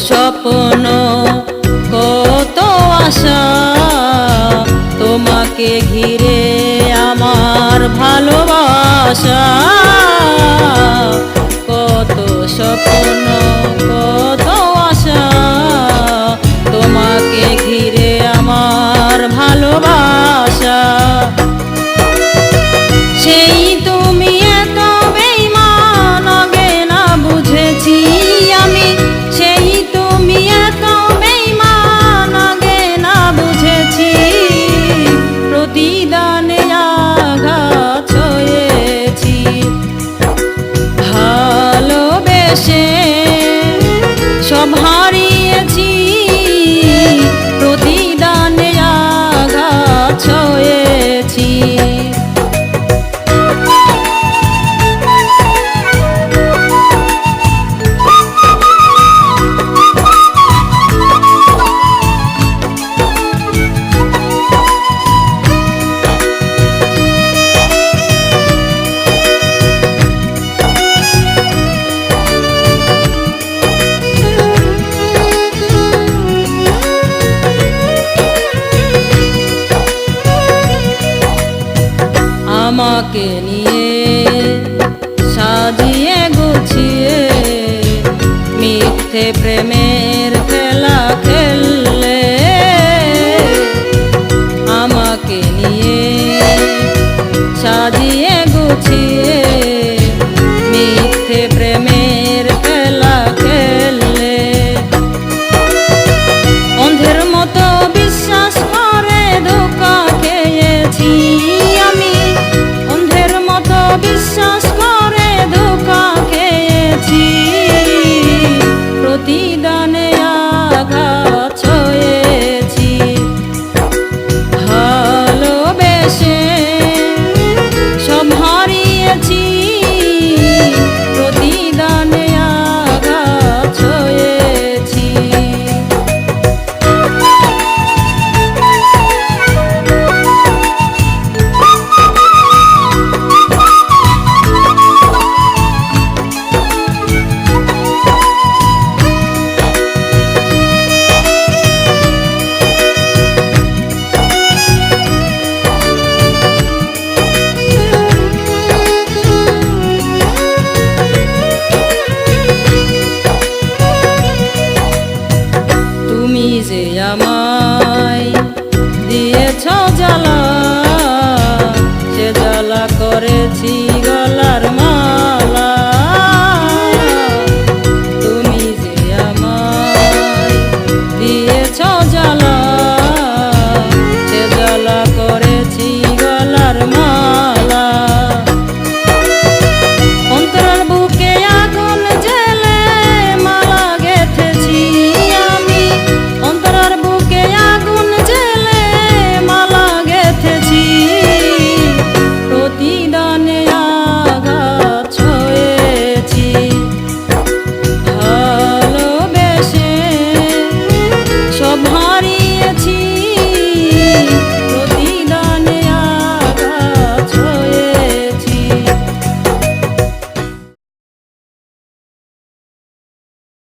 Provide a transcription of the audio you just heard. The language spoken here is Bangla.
স্বপ্ন কত আশা তোমাকে ঘিরে আমার ভালোবাসা। কত স্বপ্ন কত আশা তোমাকে ঘিরে আমার ভালোবাসা। সেই তুমি এত বেঈমান আগে না বুঝেছি আমি, সেই তুমি এত বেঈমান আগে না বুঝেছি। প্রতিদানে আঘাত ছয়েছি ভালোবেসে সব হারিয়েছি। প্রতিদানে আঘাত ছয়েছি। আমাকে নিয়ে সাজিয়ে গুছিয়ে মিথ্যে প্রেমের খেলা খেললে। আমাকে নিয়ে সাজিয়ে গুছিয়ে মিথ্যে প্রেমের খেলা খেললে। অন্ধের মতো বিশ্বাস করে ধোঁকা খেয়েছি আমি, অন্ধের মতো বিশ্বাস